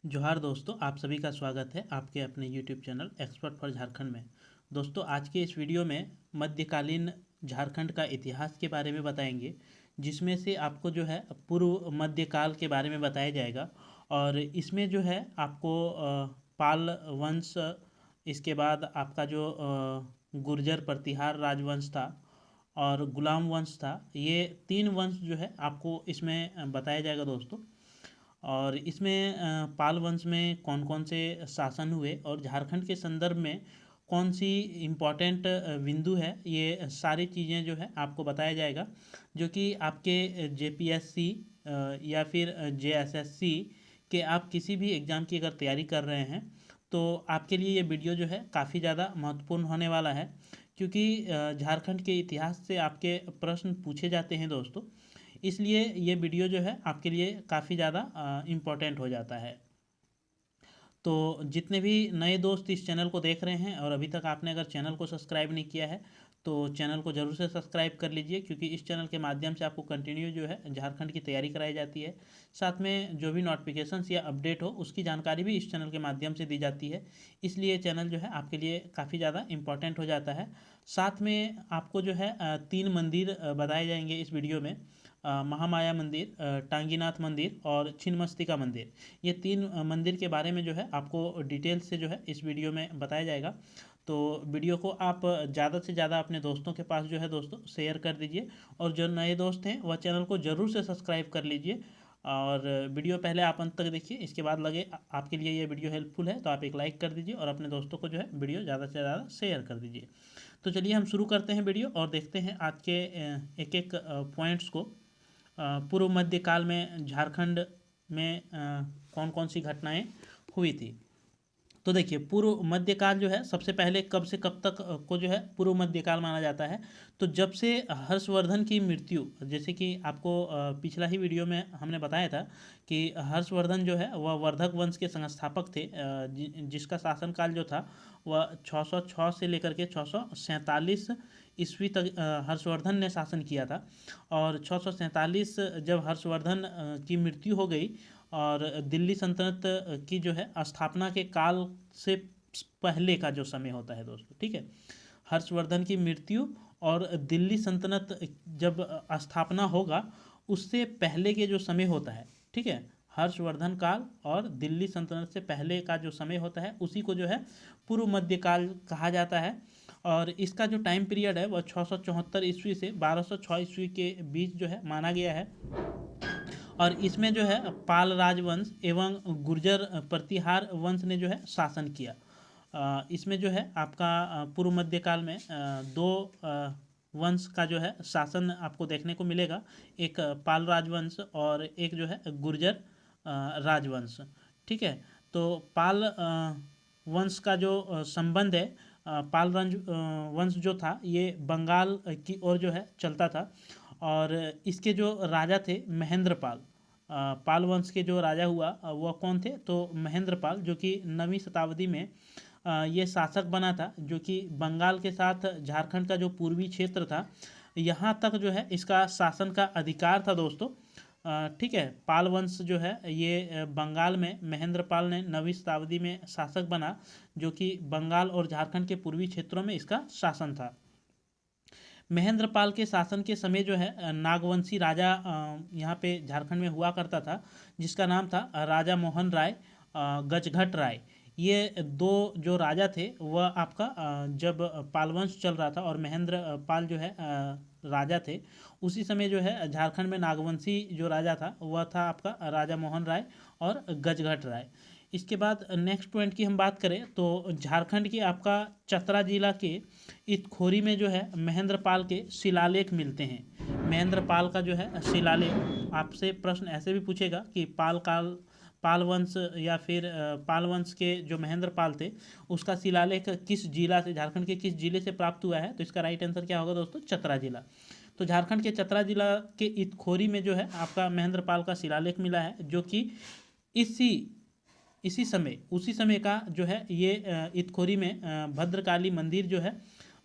जोहार दोस्तों, आप सभी का स्वागत है आपके अपने YouTube channel expert for Jharkhand में। दोस्तों, आज के इस वीडियो में मध्यकालीन झारखंड का इतिहास के बारे में बताएंगे, जिसमें से आपको जो है पूर्व मध्यकाल के बारे में बताया जाएगा। और इसमें जो है आपको पाल वंश, इसके बाद आपका जो गुर्जर प्रतिहार राजवंश था और गुलाम वंश था, ये तीन वंश जो है आपको इसमें बताया जाएगा दोस्तों। और इसमें पाल वंश में कौन कौन से शासन हुए और झारखंड के संदर्भ में कौन सी इम्पोर्टेंट बिंदु है, ये सारी चीज़ें जो है आपको बताया जाएगा, जो कि आपके जेपीएससी या फिर जेएसएससी के आप किसी भी एग्ज़ाम की अगर तैयारी कर रहे हैं तो आपके लिए ये वीडियो जो है काफ़ी ज़्यादा महत्वपूर्ण होने वाला है। क्योंकि झारखंड के इतिहास से आपके प्रश्न पूछे जाते हैं दोस्तों, इसलिए ये वीडियो जो है आपके लिए काफ़ी ज़्यादा इम्पोर्टेंट हो जाता है। तो जितने भी नए दोस्त इस चैनल को देख रहे हैं और अभी तक आपने अगर चैनल को सब्सक्राइब नहीं किया है तो चैनल को ज़रूर से सब्सक्राइब कर लीजिए, क्योंकि इस चैनल के माध्यम से आपको कंटिन्यू जो है झारखंड की तैयारी कराई जाती है। साथ में जो भी नोटिफिकेशंस या अपडेट हो उसकी जानकारी भी इस चैनल के माध्यम से दी जाती है। इसलिए चैनल जो है आपके लिए काफ़ी ज़्यादा इम्पोर्टेंट हो जाता है। साथ में आपको जो है तीन मंदिर बताए जाएंगे इस वीडियो में। महामाया मंदिर, टांगीनाथ मंदिर और छिन्नमस्तिका मंदिर, ये तीन मंदिर के बारे में जो है आपको डिटेल से जो है इस वीडियो में बताया जाएगा। तो वीडियो को आप ज़्यादा से ज़्यादा अपने दोस्तों के पास जो है दोस्तों शेयर कर दीजिए। और जो नए दोस्त हैं वह चैनल को ज़रूर से सब्सक्राइब कर लीजिए। और वीडियो पहले आप अंत तक देखिए, इसके बाद लगे आपके लिए ये वीडियो हेल्पफुल है तो आप एक लाइक कर दीजिए और अपने दोस्तों को जो है वीडियो ज़्यादा से ज़्यादा शेयर कर दीजिए। तो चलिए हम शुरू करते हैं वीडियो और देखते हैं आज के एक एक पॉइंट्स को। पूर्व मध्यकाल में झारखंड में कौन कौन सी घटनाएं हुई थी। तो देखिए, पूर्व मध्यकाल जो है सबसे पहले कब से कब तक को जो है पूर्व मध्यकाल माना जाता है। तो जब से हर्षवर्धन की मृत्यु, जैसे कि आपको पिछला ही वीडियो में हमने बताया था कि हर्षवर्धन जो है वह वर्धक वंश के संस्थापक थे, जिसका शासनकाल जो था वह 606 से लेकर के 647 ईस्वी तक हर्षवर्धन ने शासन किया था। और 647 जब हर्षवर्धन की मृत्यु हो गई और दिल्ली सल्तनत की जो है स्थापना के काल से पहले का जो समय होता है दोस्तों, ठीक है। हर्षवर्धन की मृत्यु और दिल्ली सल्तनत जब स्थापना होगा उससे पहले के जो समय होता है, ठीक है, हर्षवर्धन काल और दिल्ली सल्तनत से पहले का जो समय होता है उसी को जो है पूर्व मध्यकाल कहा जाता है। और इसका जो टाइम पीरियड है वह 674 ईस्वी से 1206 ईस्वी के बीच जो है माना गया है। और इसमें जो है पाल राजवंश एवं गुर्जर प्रतिहार वंश ने जो है शासन किया। इसमें जो है आपका पूर्व मध्यकाल में दो वंश का जो है शासन आपको देखने को मिलेगा। एक पाल राजवंश और एक जो है गुर्जर राजवंश, ठीक है। तो पाल वंश का जो संबंध है, पाल वंश जो था ये बंगाल की ओर जो है चलता था। और इसके जो राजा थे महेंद्रपाल, पाल वंश के जो राजा हुआ वह कौन थे, तो महेंद्रपाल, जो कि 9वीं शताब्दी में ये शासक बना था, जो कि बंगाल के साथ झारखंड का जो पूर्वी क्षेत्र था यहाँ तक जो है इसका शासन का अधिकार था दोस्तों। ठीक है, पाल वंश जो है ये बंगाल में महेंद्रपाल ने 9वीं शताब्दी में शासक बना, जो कि बंगाल और झारखंड के पूर्वी क्षेत्रों में इसका शासन था। महेंद्रपाल के शासन के समय जो है नागवंशी राजा यहाँ पे झारखंड में हुआ करता था, जिसका नाम था राजा मोहन राय, गजघट राय। ये दो जो राजा थे वह आपका जब पालवंश चल रहा था और महेंद्र पाल जो है राजा थे, उसी समय जो है झारखंड में नागवंशी जो राजा था वह था आपका राजा मोहन राय और गजघट राय। इसके बाद नेक्स्ट पॉइंट की हम बात करें तो झारखंड के आपका चतरा जिला के इतखोरी में जो है महेंद्रपाल के शिलालेख मिलते हैं। महेंद्रपाल का जो है शिलालेख, आपसे प्रश्न ऐसे भी पूछेगा कि पाल वंश या फिर पाल वंश के जो महेंद्रपाल थे उसका शिलालेख किस जिला से, झारखंड के किस जिले से प्राप्त हुआ है, तो इसका राइट आंसर क्या होगा दोस्तों, चतरा जिला। तो झारखंड के चतरा जिला के इतखोरी में जो है आपका महेंद्रपाल का शिलालेख मिला है, जो कि इसी उसी समय का जो है ये इतखोरी में भद्रकाली मंदिर जो है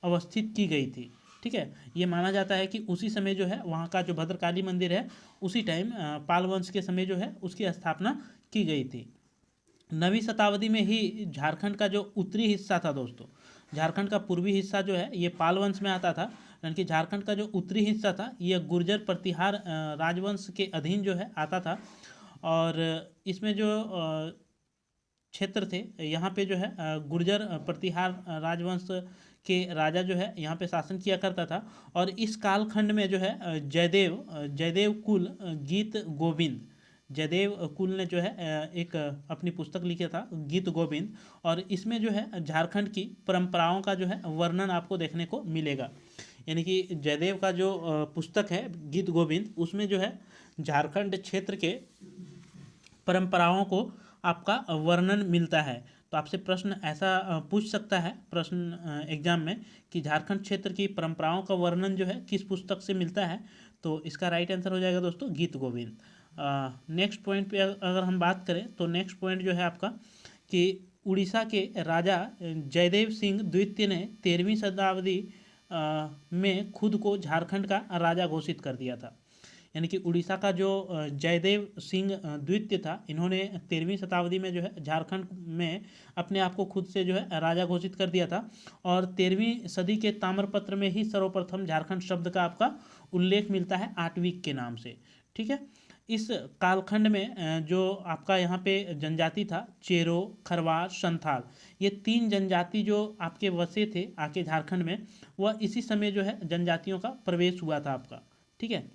अवस्थित की गई थी। ठीक है, ये माना जाता है कि उसी समय जो है वहाँ का जो भद्रकाली मंदिर है उसी टाइम पाल वंश के समय जो है उसकी स्थापना की गई थी। 9वीं शताब्दी में ही झारखंड का जो उत्तरी हिस्सा था दोस्तों, झारखंड का पूर्वी हिस्सा जो है ये पाल वंश में आता था, यानी कि झारखंड का जो उत्तरी हिस्सा था ये गुर्जर प्रतिहार राजवंश के अधीन जो है आता था। और इसमें जो क्षेत्र थे यहाँ पे जो है गुर्जर प्रतिहार राजवंश के राजा जो है यहाँ पे शासन किया करता था। और इस कालखंड में जो है जयदेव कुल गीत गोविंद, जयदेव कुल ने जो है एक अपनी पुस्तक लिखा था गीत गोविंद, और इसमें जो है झारखंड की परंपराओं का जो है वर्णन आपको देखने को मिलेगा। यानी कि जयदेव का जो पुस्तक है गीत गोविंद, उसमें जो है झारखंड क्षेत्र के परंपराओं को आपका वर्णन मिलता है। तो आपसे प्रश्न ऐसा पूछ सकता है प्रश्न एग्जाम में कि झारखंड क्षेत्र की परंपराओं का वर्णन जो है किस पुस्तक से मिलता है, तो इसका राइट आंसर हो जाएगा दोस्तों गीत गोविंद। नेक्स्ट पॉइंट पे अगर हम बात करें तो नेक्स्ट पॉइंट जो है आपका कि उड़ीसा के राजा जयदेव सिंह द्वितीय ने 13वीं शताब्दी में खुद को झारखंड का राजा घोषित कर दिया था। यानी कि उड़ीसा का जो जयदेव सिंह द्वितीय था, इन्होंने 13वीं शताब्दी में जो है झारखंड में अपने आप को खुद से जो है राजा घोषित कर दिया था। और 13वीं सदी के ताम्रपत्र में ही सर्वप्रथम झारखंड शब्द का आपका उल्लेख मिलता है आटविक के नाम से। ठीक है, इस कालखंड में जो आपका यहाँ पे जनजाति था चेरो, खरवार, संथाल, ये 3 जनजाति जो आपके वसे थे आके झारखंड में, वह इसी समय जो है जनजातियों का प्रवेश हुआ था आपका। ठीक है,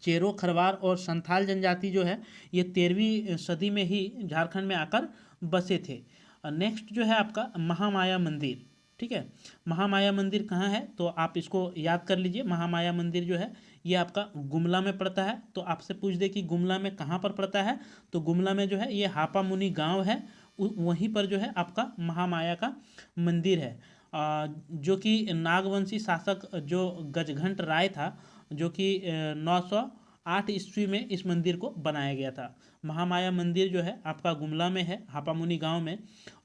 चेरो, खरवार और संथाल जनजाति जो है ये 13वीं सदी में ही झारखंड में आकर बसे थे। नेक्स्ट जो है आपका महामाया मंदिर। ठीक है, महामाया मंदिर कहाँ है, तो आप इसको याद कर लीजिए। महामाया मंदिर जो है ये आपका गुमला में पड़ता है। तो आपसे पूछ दे कि गुमला में कहाँ पर पड़ता है, तो गुमला में जो है ये हापा मुनि गांव है, वहीं पर जो है आपका महामाया का मंदिर है। जो कि नागवंशी शासक जो गजघंट राय था, जो कि 908 ईस्वी में इस मंदिर को बनाया गया था। महामाया मंदिर जो है आपका गुमला में है, हापामुनि गांव में,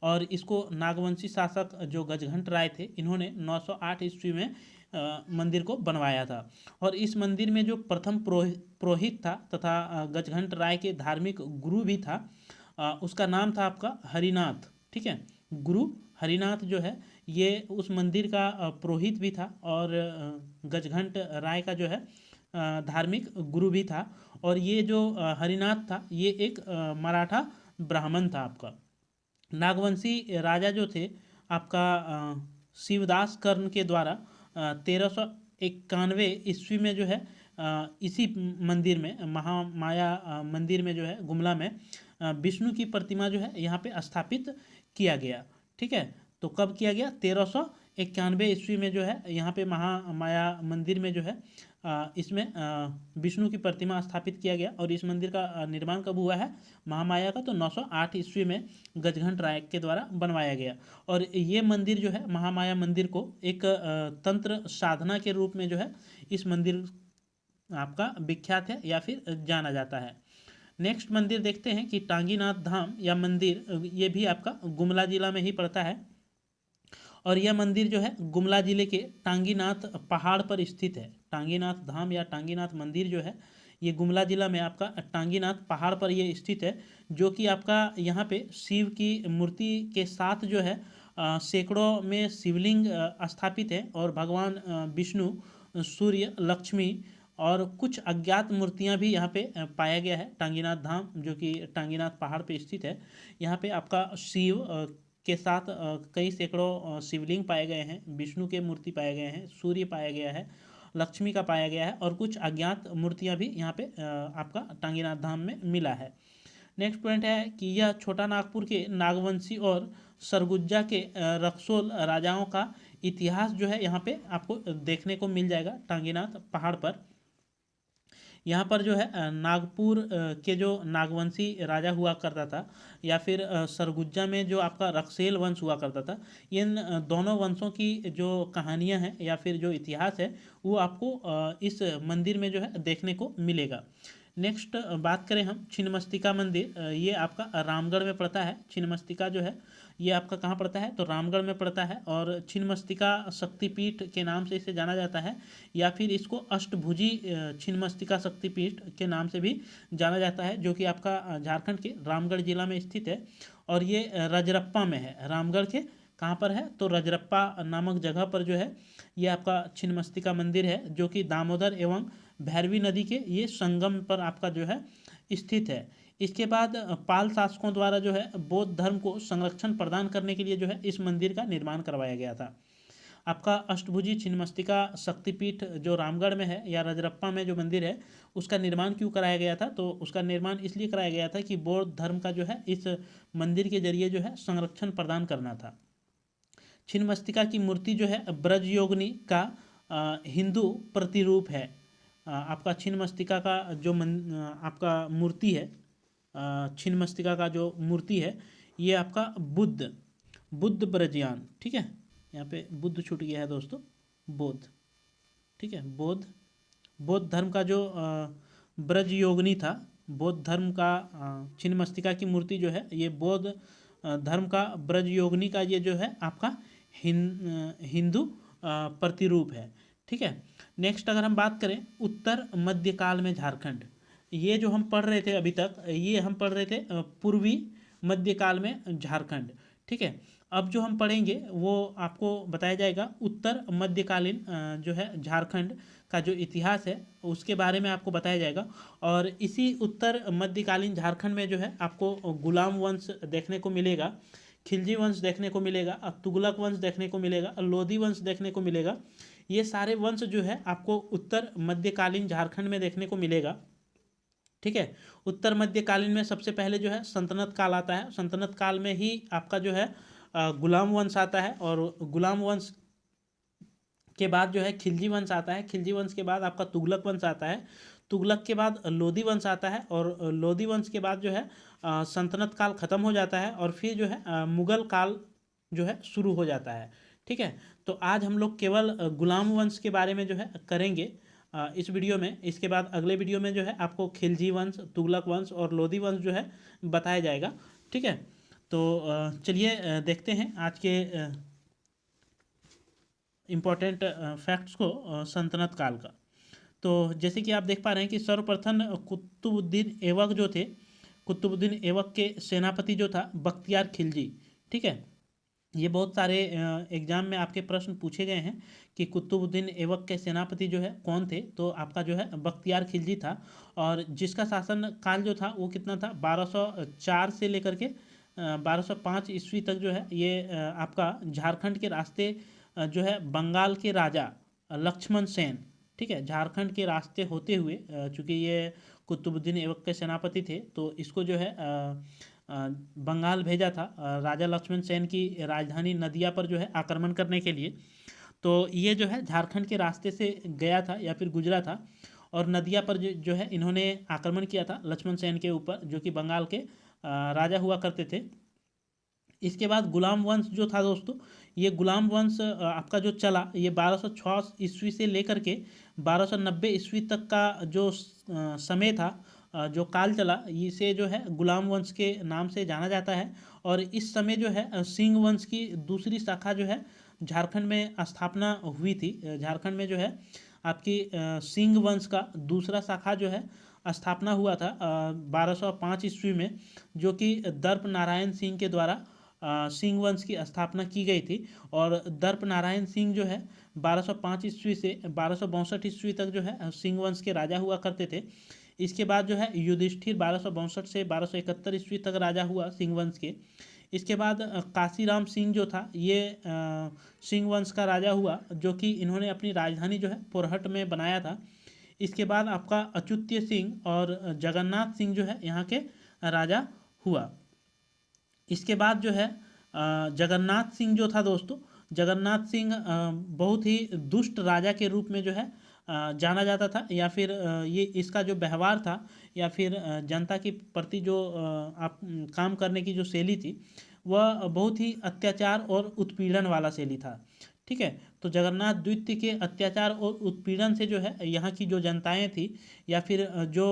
और इसको नागवंशी शासक जो गजघंट राय थे, इन्होंने 908 ईस्वी में मंदिर को बनवाया था। और इस मंदिर में जो प्रथम पुरोहित था तथा गजघंट राय के धार्मिक गुरु भी था, उसका नाम था आपका हरिनाथ। ठीक है, गुरु हरिनाथ जो है ये उस मंदिर का पुरोहित भी था और गजघंट राय का जो है धार्मिक गुरु भी था। और ये जो हरिनाथ था ये एक मराठा ब्राह्मण था आपका। नागवंशी राजा जो थे आपका शिवदास कर्ण के द्वारा 1391 ईस्वी में जो है इसी मंदिर में महामाया मंदिर में जो है गुमला में विष्णु की प्रतिमा जो है यहाँ पे स्थापित किया गया। ठीक है, तो कब किया गया, 1391 ईस्वी में जो है यहाँ पे महामाया मंदिर में जो है इसमें विष्णु की प्रतिमा स्थापित किया गया। और इस मंदिर का निर्माण कब हुआ है महामाया का, तो 908 ईस्वी में गजघंट राय के द्वारा बनवाया गया। और ये मंदिर जो है महामाया मंदिर को एक तंत्र साधना के रूप में जो है इस मंदिर आपका विख्यात है या फिर जाना जाता है। नेक्स्ट मंदिर देखते हैं कि टांगीनाथ धाम या मंदिर, ये भी आपका गुमला जिला में ही पड़ता है। और यह मंदिर जो है गुमला जिले के टांगीनाथ पहाड़ पर स्थित है। टांगीनाथ धाम या टांगीनाथ मंदिर जो है ये गुमला जिला में आपका टांगीनाथ पहाड़ पर ये स्थित है, जो कि आपका यहाँ पे शिव की मूर्ति के साथ जो है सैकड़ों में शिवलिंग स्थापित है। और भगवान विष्णु, सूर्य, लक्ष्मी और कुछ अज्ञात मूर्तियां भी यहाँ पे पाया गया है। टांगीनाथ धाम जो कि टांगीनाथ पहाड़ पे स्थित है, यहाँ पे आपका शिव के साथ कई सैकड़ों शिवलिंग पाए गए हैं, विष्णु के मूर्ति पाए गए हैं, सूर्य पाया गया है, लक्ष्मी का पाया गया है और कुछ अज्ञात मूर्तियां भी यहाँ पे आपका टांगीनाथ धाम में मिला है। नेक्स्ट पॉइंट है कि यह छोटा नागपुर के नागवंशी और सरगुजा के रक्सोल राजाओं का इतिहास जो है यहाँ पे आपको देखने को मिल जाएगा टांगीनाथ पहाड़ पर। यहाँ पर जो है नागपुर के जो नागवंशी राजा हुआ करता था या फिर सरगुजा में जो आपका रक्सेल वंश हुआ करता था, इन दोनों वंशों की जो कहानियाँ हैं या फिर जो इतिहास है वो आपको इस मंदिर में जो है देखने को मिलेगा। नेक्स्ट बात करें हम छिन्नमस्तिका मंदिर, ये आपका रामगढ़ में पड़ता है। छिन्नमस्तिका जो है ये आपका कहाँ पड़ता है, तो रामगढ़ में पड़ता है। और छिन्नमस्तिका शक्तिपीठ के नाम से इसे जाना जाता है, या फिर इसको अष्टभुजी छिन्नमस्तिका शक्तिपीठ के नाम से भी जाना जाता है, जो कि आपका झारखंड के रामगढ़ जिला में स्थित है। और ये रजरप्पा में है। रामगढ़ के कहाँ पर है, तो रजरप्पा नामक जगह पर जो है ये आपका छिन्नमस्तिका मंदिर है, जो कि दामोदर एवं भैरवी नदी के ये संगम पर आपका जो है स्थित है। इसके बाद पाल शासकों द्वारा जो है बौद्ध धर्म को संरक्षण प्रदान करने के लिए जो है इस मंदिर का निर्माण करवाया गया था। आपका अष्टभुजी छिन्नमस्तिका शक्तिपीठ जो रामगढ़ में है या रजरप्पा में जो मंदिर है, उसका निर्माण क्यों कराया गया था, तो उसका निर्माण इसलिए कराया गया था कि बौद्ध धर्म का जो है इस मंदिर के जरिए जो है संरक्षण प्रदान करना था। छिन्नमस्तिका की मूर्ति जो है ब्रजयोगिनी का हिंदू प्रतिरूप है। आपका छिन्नमस्तिका का जो आपका मूर्ति है, छिन्नमस्तिका का जो मूर्ति है ये आपका बुद्ध ब्रजयान, ठीक है, यहाँ पे बुद्ध छूट गया है दोस्तों, बौद्ध, ठीक है, बौद्ध धर्म का जो ब्रजयोगिनी था, बौद्ध धर्म का छिन्नमस्तिका की मूर्ति जो है ये बौद्ध धर्म का ब्रजयोगिनी का ये जो है आपका हिंदू प्रतिरूप है, ठीक है। नेक्स्ट अगर हम बात करें उत्तर मध्यकाल में झारखंड, ये जो हम पढ़ रहे थे अभी तक, ये हम पढ़ रहे थे पूर्वी मध्यकाल में झारखंड, ठीक है। अब जो हम पढ़ेंगे वो आपको बताया जाएगा उत्तर मध्यकालीन जो है झारखंड का जो इतिहास है उसके बारे में आपको बताया जाएगा। और इसी उत्तर मध्यकालीन झारखंड में जो है आपको गुलाम वंश देखने को मिलेगा, खिलजी वंश देखने को मिलेगा, तुगलक वंश देखने को मिलेगा, लोधी वंश देखने को मिलेगा। ये सारे वंश जो है आपको उत्तर मध्यकालीन झारखंड में देखने को मिलेगा, ठीक है। उत्तर मध्यकालीन में सबसे पहले जो है सल्तनत काल आता है। सल्तनत काल में ही आपका जो है गुलाम वंश आता है, और गुलाम वंश के बाद जो है खिलजी वंश आता है। खिलजी वंश के बाद आपका तुगलक वंश आता है। तुगलक के बाद लोधी वंश आता है, और लोधी वंश के बाद जो है सल्तनत काल ख़त्म हो जाता है, और फिर जो है मुगल काल जो है शुरू हो जाता है, ठीक है। तो आज हम लोग केवल गुलाम वंश के बारे में जो है करेंगे इस वीडियो में। इसके बाद अगले वीडियो में जो है आपको खिलजी वंश, तुगलक वंश और लोधी वंश जो है बताया जाएगा, ठीक है। तो चलिए देखते हैं आज के इम्पोर्टेंट फैक्ट्स को सल्तनत काल का। तो जैसे कि आप देख पा रहे हैं कि सर्वप्रथम कुतुबुद्दीन ऐबक जो थे, कुतुबुद्दीन ऐबक के सेनापति जो था बख्तियार खिलजी, ठीक है। ये बहुत सारे एग्जाम में आपके प्रश्न पूछे गए हैं कि कुतुबुद्दीन ऐबक के सेनापति जो है कौन थे, तो आपका जो है बख्तियार खिलजी था। और जिसका शासन काल जो था वो कितना था, 1204 से लेकर के 1205 ईस्वी तक जो है ये आपका झारखंड के रास्ते जो है बंगाल के राजा लक्ष्मण सेन, ठीक है, झारखंड के रास्ते होते हुए, चूँकि ये कुतुबुद्दीन ऐबक के सेनापति थे तो इसको जो है बंगाल भेजा था राजा लक्ष्मण सेन की राजधानी नदिया पर जो है आक्रमण करने के लिए। तो ये जो है झारखंड के रास्ते से गया था या फिर गुजरा था, और नदिया पर जो है इन्होंने आक्रमण किया था लक्ष्मण सेन के ऊपर, जो कि बंगाल के राजा हुआ करते थे। इसके बाद गुलाम वंश जो था दोस्तों, ये गुलाम वंश आपका जो चला ये 1206 ईस्वी से लेकर के 1290 ईस्वी तक का जो समय था, जो काल चला, इसे जो है गुलाम वंश के नाम से जाना जाता है। और इस समय जो है सिंह वंश की दूसरी शाखा जो है झारखंड में स्थापना हुई थी। झारखंड में जो है आपकी सिंह वंश का दूसरा शाखा जो है स्थापना हुआ था 1205 ईस्वी में, जो कि दर्प नारायण सिंह के द्वारा सिंह वंश की स्थापना की गई थी। और दर्प नारायण सिंह जो है 1205 ईस्वी से 1262 ईस्वी तक जो है सिंह वंश के राजा हुआ करते थे। इसके बाद जो है युधिष्ठिर 1262 से 1271 ईस्वी तक राजा हुआ सिंह वंश के। इसके बाद काशीराम सिंह जो था ये सिंह वंश का राजा हुआ, जो कि इन्होंने अपनी राजधानी जो है पोरहट में बनाया था। इसके बाद आपका अच्युत्य सिंह और जगन्नाथ सिंह जो है यहाँ के राजा हुआ। इसके बाद जो है जगन्नाथ सिंह जो था दोस्तों, जगन्नाथ सिंह बहुत ही दुष्ट राजा के रूप में जो है जाना जाता था, या फिर ये इसका जो व्यवहार था या फिर जनता के प्रति जो आप काम करने की जो शैली थी वह बहुत ही अत्याचार और उत्पीड़न वाला शैली था, ठीक है। तो जगन्नाथ द्वितीय के अत्याचार और उत्पीड़न से जो है यहाँ की जो जनताएं थी या फिर जो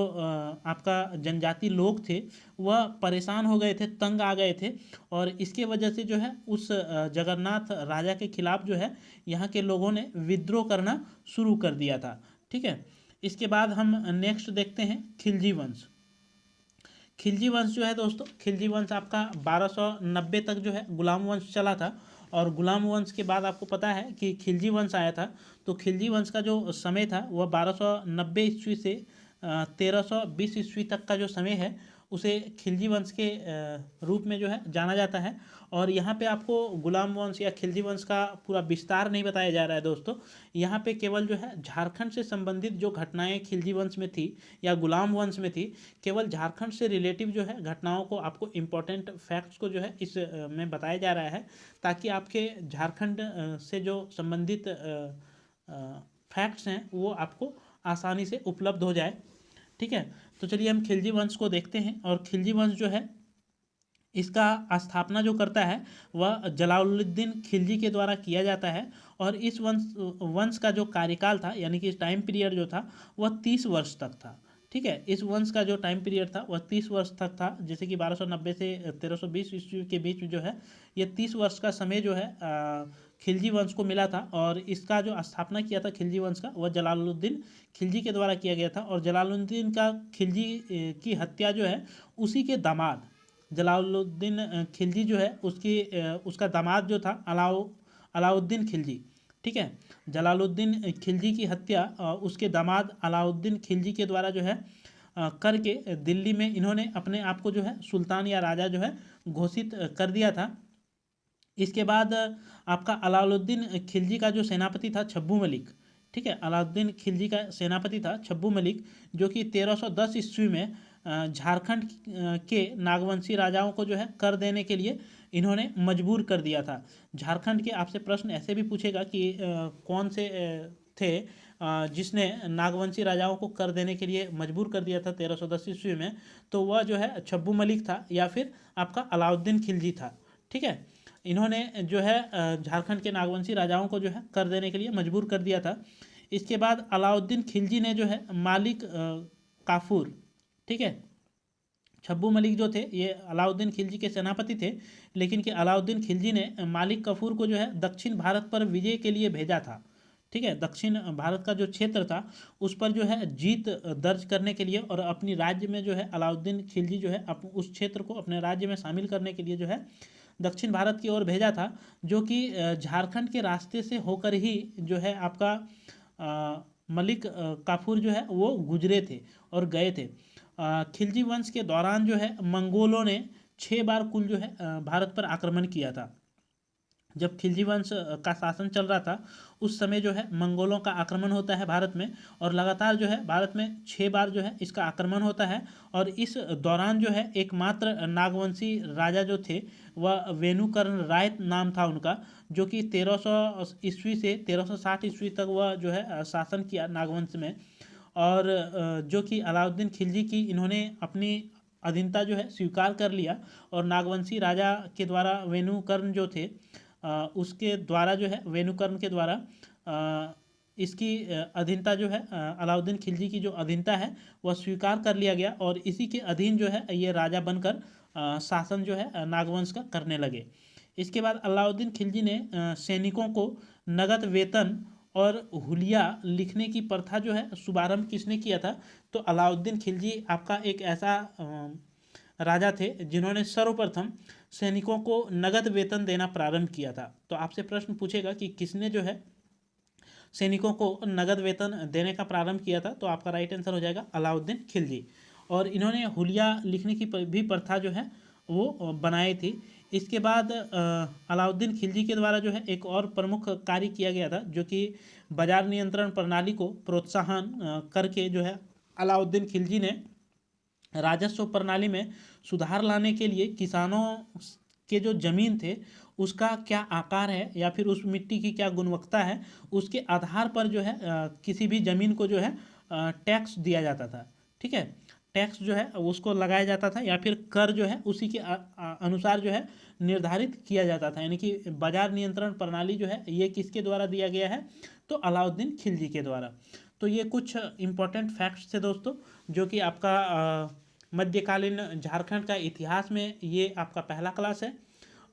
आपका जनजाति लोग थे वह परेशान हो गए थे, तंग आ गए थे, और इसके वजह से जो है उस जगन्नाथ राजा के खिलाफ जो है यहाँ के लोगों ने विद्रोह करना शुरू कर दिया था। ठीक है। इसके बाद हम नेक्स्ट देखते हैं खिलजी वंश। खिलजी वंश जो है दोस्तों, खिलजी वंश आपका 1290 तक जो है गुलाम वंश चला था, और गुलाम वंश के बाद आपको पता है कि खिलजी वंश आया था। तो खिलजी वंश का जो समय था वह 1290 ईस्वी से 1320 ईस्वी तक का जो समय है उसे खिलजी वंश के रूप में जो है जाना जाता है। और यहाँ पे आपको गुलाम वंश या खिलजी वंश का पूरा विस्तार नहीं बताया जा रहा है दोस्तों। यहाँ पे केवल जो है झारखंड से संबंधित जो घटनाएं खिलजी वंश में थी या गुलाम वंश में थी, केवल झारखंड से रिलेटिव जो है घटनाओं को, आपको इम्पोर्टेंट फैक्ट्स को जो है इस में बताया जा रहा है, ताकि आपके झारखंड से जो संबंधित फैक्ट्स हैं वो आपको आसानी से उपलब्ध हो जाए। ठीक है। तो चलिए हम खिलजी वंश को देखते हैं। और खिलजी वंश जो है इसका स्थापना जो करता है वह जलालुद्दीन खिलजी के द्वारा किया जाता है। और इस वंश का जो कार्यकाल था, यानी कि टाइम पीरियड जो था वह 30 वर्ष तक था। ठीक है। इस वंश का जो टाइम पीरियड था वह 30 वर्ष तक था, जैसे कि 1290 से 1320 ईस्वी के बीच जो है ये 30 वर्ष का समय जो है खिलजी वंश को मिला था। और इसका जो स्थापना किया था खिलजी वंश का वह जलालुद्दीन खिलजी के द्वारा किया गया था। और जलालुद्दीन का खिलजी की हत्या जो है उसी के दामाद जलालुद्दीन खिलजी जो है उसका दामाद जो था अलाउद्दीन खिलजी। ठीक है। जलालुद्दीन खिलजी की हत्या उसके दामाद अलाउद्दीन खिलजी के द्वारा जो है करके दिल्ली में इन्होंने अपने आप को जो है सुल्तान या राजा जो है घोषित कर दिया था। इसके बाद आपका अलाउद्दीन खिलजी का जो सेनापति था छब्बू मलिक। ठीक है। अलाउद्दीन खिलजी का सेनापति था छब्बू मलिक, जो कि 1310 ईस्वी में झारखंड के नागवंशी राजाओं को जो है कर देने के लिए इन्होंने मजबूर कर दिया था। झारखंड के आपसे प्रश्न ऐसे भी पूछेगा कि कौन से थे जिसने नागवंशी राजाओं को कर देने के लिए मजबूर कर दिया था 1310 ईस्वी में, तो वह जो है छब्बू मलिक था या फिर आपका अलाउद्दीन खिलजी था। ठीक है। इन्होंने जो है झारखंड के नागवंशी राजाओं को जो है कर देने के लिए मजबूर कर दिया था। इसके बाद अलाउद्दीन खिलजी ने जो है मालिक काफूर, ठीक है, छब्बू मलिक जो थे ये अलाउद्दीन खिलजी के सेनापति थे, लेकिन कि अलाउद्दीन खिलजी ने मालिक कफूर को जो है दक्षिण भारत पर विजय के लिए भेजा था। ठीक है। दक्षिण भारत का जो क्षेत्र था उस पर जो है जीत दर्ज करने के लिए और अपनी राज्य में जो है अलाउद्दीन खिलजी जो है उस क्षेत्र को अपने राज्य में शामिल करने के लिए जो है दक्षिण भारत की ओर भेजा था, जो कि झारखंड के रास्ते से होकर ही जो है आपका मलिक काफूर जो है वो गुजरे थे और गए थे। खिलजी वंश के दौरान जो है मंगोलों ने 6 बार कुल जो है भारत पर आक्रमण किया था। जब खिलजी वंश का शासन चल रहा था उस समय जो है मंगोलों का आक्रमण होता है भारत में, और लगातार जो है भारत में 6 बार जो है इसका आक्रमण होता है। और इस दौरान जो है एकमात्र नागवंशी राजा जो थे वह वेणुकर्ण राय नाम था उनका, जो कि 1300 ईस्वी से 1360 ईस्वी तक वह जो है शासन किया नागवंश में। और जो कि अलाउद्दीन खिलजी की इन्होंने अपनी अधीनता जो है स्वीकार कर लिया, और नागवंशी राजा के द्वारा वेणुकर्ण जो थे उसके द्वारा जो है वेणुकर्ण के द्वारा इसकी अधीनता जो है अलाउद्दीन खिलजी की जो अधीनता है वह स्वीकार कर लिया गया, और इसी के अधीन जो है ये राजा बनकर शासन जो है नागवंश का करने लगे। इसके बाद अलाउद्दीन खिलजी ने सैनिकों को नगद वेतन और हुलिया लिखने की प्रथा जो है शुभारंभ किसने किया था? तो अलाउद्दीन खिलजी आपका एक ऐसा राजा थे जिन्होंने सर्वप्रथम सैनिकों को नगद वेतन देना प्रारंभ किया था। तो आपसे प्रश्न पूछेगा कि किसने जो है सैनिकों को नगद वेतन देने का प्रारंभ किया था, तो आपका राइट आंसर हो जाएगा अलाउद्दीन खिलजी। और इन्होंने हुलिया लिखने की भी प्रथा जो है वो बनाई थी। इसके बाद अलाउद्दीन खिलजी के द्वारा जो है एक और प्रमुख कार्य किया गया था, जो कि बाजार नियंत्रण प्रणाली को प्रोत्साहन करके जो है अलाउद्दीन खिलजी ने राजस्व प्रणाली में सुधार लाने के लिए किसानों के जो ज़मीन थे उसका क्या आकार है या फिर उस मिट्टी की क्या गुणवत्ता है, उसके आधार पर जो है किसी भी ज़मीन को जो है टैक्स दिया जाता था। ठीक है। टैक्स जो है उसको लगाया जाता था, या फिर कर जो है उसी के अनुसार जो है निर्धारित किया जाता था। यानी कि बाजार नियंत्रण प्रणाली जो है ये किसके द्वारा दिया गया है, तो अलाउद्दीन खिलजी के द्वारा। तो ये कुछ इंपॉर्टेंट फैक्ट्स थे दोस्तों, जो कि आपका मध्यकालीन झारखंड का इतिहास में ये आपका पहला क्लास है।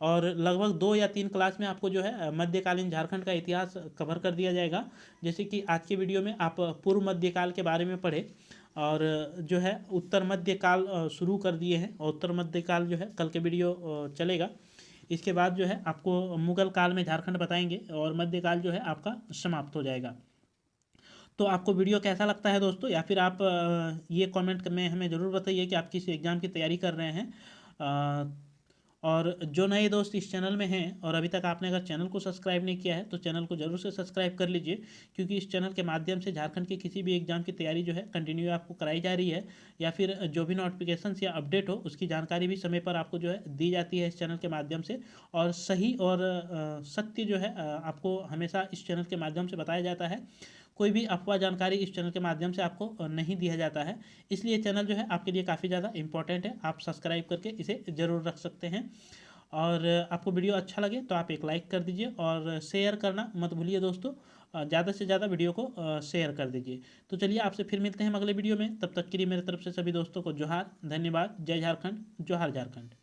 और लगभग 2 या 3 क्लास में आपको जो है मध्यकालीन झारखंड का इतिहास कवर कर दिया जाएगा। जैसे कि आज के वीडियो में आप पूर्व मध्यकाल के बारे में पढ़े, और जो है उत्तर मध्यकाल शुरू कर दिए हैं, और उत्तर मध्यकाल जो है कल के वीडियो चलेगा। इसके बाद जो है आपको मुगल काल में झारखंड बताएंगे, और मध्यकाल जो है आपका समाप्त हो जाएगा। तो आपको वीडियो कैसा लगता है दोस्तों, या फिर आप ये कमेंट में हमें ज़रूर बताइए कि आप किस एग्ज़ाम की तैयारी कर रहे हैं। और जो नए दोस्त इस चैनल में हैं और अभी तक आपने अगर चैनल को सब्सक्राइब नहीं किया है तो चैनल को ज़रूर से सब्सक्राइब कर लीजिए, क्योंकि इस चैनल के माध्यम से झारखंड के किसी भी एग्ज़ाम की तैयारी जो है कंटिन्यू आपको कराई जा रही है, या फिर जो भी नोटिफिकेशन या अपडेट हो उसकी जानकारी भी समय पर आपको जो है दी जाती है इस चैनल के माध्यम से। और सही और सत्य जो है आपको हमेशा इस चैनल के माध्यम से बताया जाता है। कोई भी अफवाह जानकारी इस चैनल के माध्यम से आपको नहीं दिया जाता है, इसलिए चैनल जो है आपके लिए काफ़ी ज़्यादा इंपॉर्टेंट है। आप सब्सक्राइब करके इसे ज़रूर रख सकते हैं। और आपको वीडियो अच्छा लगे तो आप एक लाइक कर दीजिए, और शेयर करना मत भूलिए दोस्तों। ज़्यादा से ज़्यादा वीडियो को शेयर कर दीजिए। तो चलिए आपसे फिर मिलते हैं अगले वीडियो में, तब तक के लिए मेरी तरफ से सभी दोस्तों को जोहार, धन्यवाद, जय झारखंड, जोहार झारखंड।